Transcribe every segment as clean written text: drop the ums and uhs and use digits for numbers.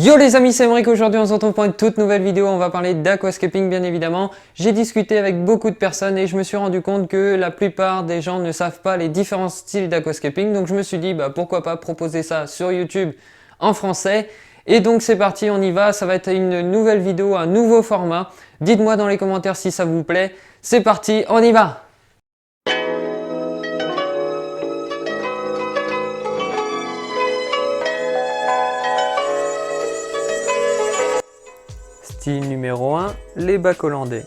Yo les amis, c'est Emric. Aujourd'hui on se retrouve pour une toute nouvelle vidéo. On va parler d'aquascaping bien évidemment. J'ai discuté avec beaucoup de personnes et je me suis rendu compte que la plupart des gens ne savent pas les différents styles d'aquascaping. Donc je me suis dit pourquoi pas proposer ça sur YouTube en français. Et donc c'est parti, on y va. Ça va être une nouvelle vidéo, un nouveau format. Dites-moi dans les commentaires si ça vous plaît. C'est parti, on y va. Style numéro 1, les bacs hollandais.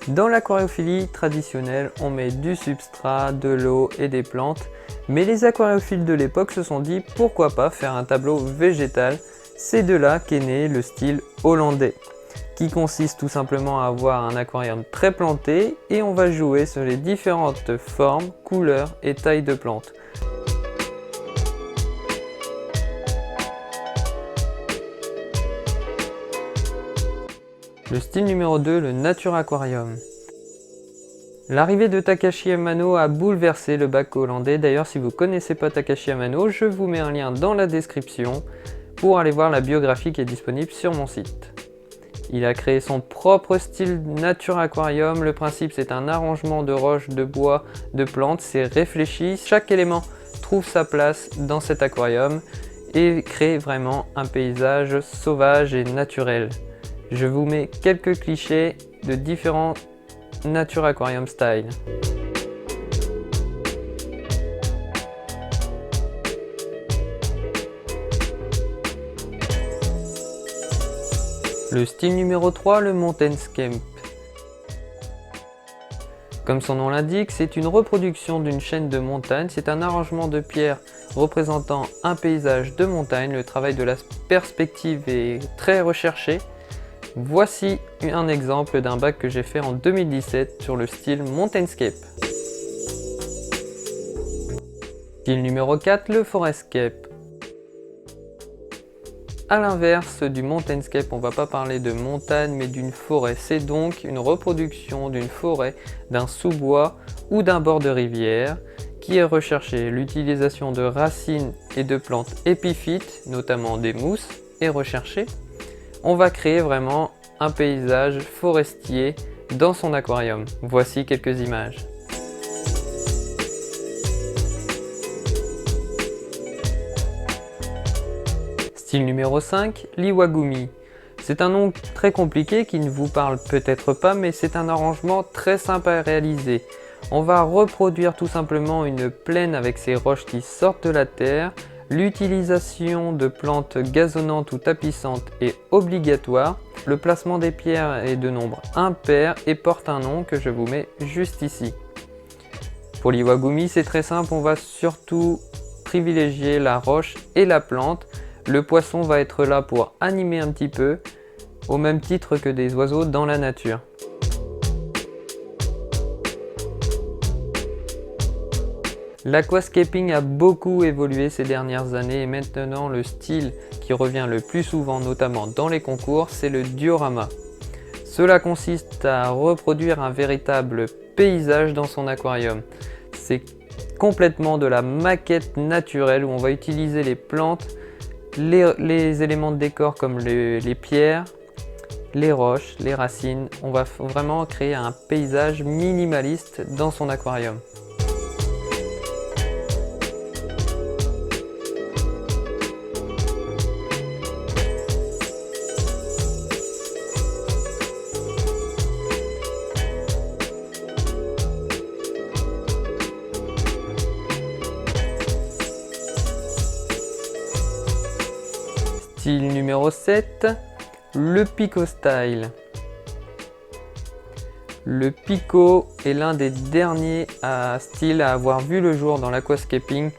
Dans l'aquariophilie traditionnelle, on met du substrat, de l'eau et des plantes, mais les aquariophiles de l'époque se sont dit pourquoi pas faire un tableau végétal. C'est de là qu'est né le style hollandais, qui consiste tout simplement à avoir un aquarium très planté et on va jouer sur les différentes formes, couleurs et tailles de plantes. Le style numéro 2, le Nature Aquarium. L'arrivée de Takashi Amano a bouleversé le bac hollandais. D'ailleurs, si vous ne connaissez pas Takashi Amano, je vous mets un lien dans la description pour aller voir la biographie qui est disponible sur mon site. Il a créé son propre style Nature Aquarium. Le principe, c'est un arrangement de roches, de bois, de plantes. C'est réfléchi. Chaque élément trouve sa place dans cet aquarium et crée vraiment un paysage sauvage et naturel. Je vous mets quelques clichés de différents Nature Aquarium style. Le style numéro 3, le Mountainscape. Comme son nom l'indique, c'est une reproduction d'une chaîne de montagnes. C'est un arrangement de pierres représentant un paysage de montagne. Le travail de la perspective est très recherché. Voici un exemple d'un bac que j'ai fait en 2017 sur le style Mountainscape. Style numéro 4, le Forestscape. A l'inverse du Mountainscape, on ne va pas parler de montagne mais d'une forêt. C'est donc une reproduction d'une forêt, d'un sous-bois ou d'un bord de rivière qui est recherché. L'utilisation de racines et de plantes épiphytes, notamment des mousses, est recherchée. On va créer vraiment un paysage forestier dans son aquarium. Voici quelques images. Style numéro 5, l'iwagumi. C'est un nom très compliqué qui ne vous parle peut-être pas, mais c'est un arrangement très simple à réaliser. On va reproduire tout simplement une plaine avec ses roches qui sortent de la terre. L'utilisation de plantes gazonnantes ou tapissantes est obligatoire. Le placement des pierres est de nombre impair et porte un nom que je vous mets juste ici. Pour l'iwagumi, c'est très simple, on va surtout privilégier la roche et la plante. Le poisson va être là pour animer un petit peu, au même titre que des oiseaux dans la nature. L'aquascaping a beaucoup évolué ces dernières années et maintenant le style qui revient le plus souvent, notamment dans les concours, c'est le diorama. Cela consiste à reproduire un véritable paysage dans son aquarium. C'est complètement de la maquette naturelle où on va utiliser les plantes, les éléments de décor comme les pierres, les roches, les racines. On va vraiment créer un paysage minimaliste dans son aquarium. Style numéro 7, le Pico Style. Le Pico est l'un des derniers styles à avoir vu le jour dans l'aquascaping,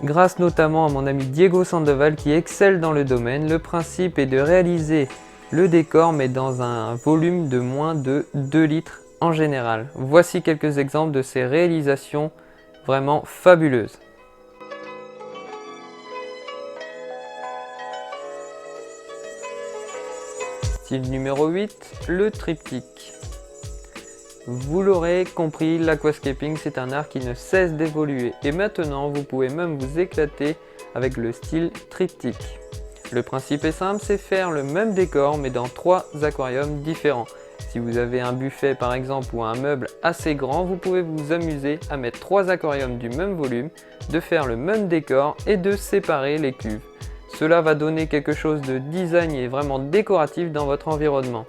grâce notamment à mon ami Diego Sandoval qui excelle dans le domaine. Le principe est de réaliser le décor mais dans un volume de moins de 2 litres en général. Voici quelques exemples de ces réalisations vraiment fabuleuses. Style numéro 8, le triptyque. Vous l'aurez compris, l'aquascaping c'est un art qui ne cesse d'évoluer et maintenant vous pouvez même vous éclater avec le style triptyque. Le principe est simple, c'est faire le même décor mais dans 3 aquariums différents. Si vous avez un buffet par exemple ou un meuble assez grand, vous pouvez vous amuser à mettre 3 aquariums du même volume, de faire le même décor et de séparer les cuves. Cela va donner quelque chose de design et vraiment décoratif dans votre environnement.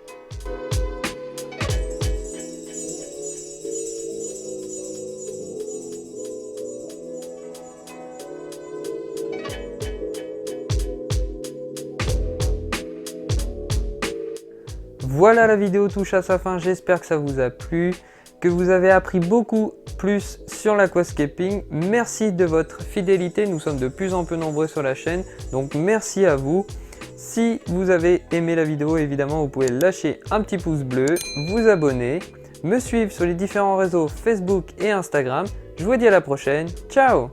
Voilà, la vidéo touche à sa fin, j'espère que ça vous a plu, que vous avez appris beaucoup plus sur l'aquascaping. Merci de votre fidélité, nous sommes de plus en plus nombreux sur la chaîne, donc merci à vous. Si vous avez aimé la vidéo, évidemment vous pouvez lâcher un petit pouce bleu, vous abonner, me suivre sur les différents réseaux Facebook et Instagram. Je vous dis à la prochaine, ciao!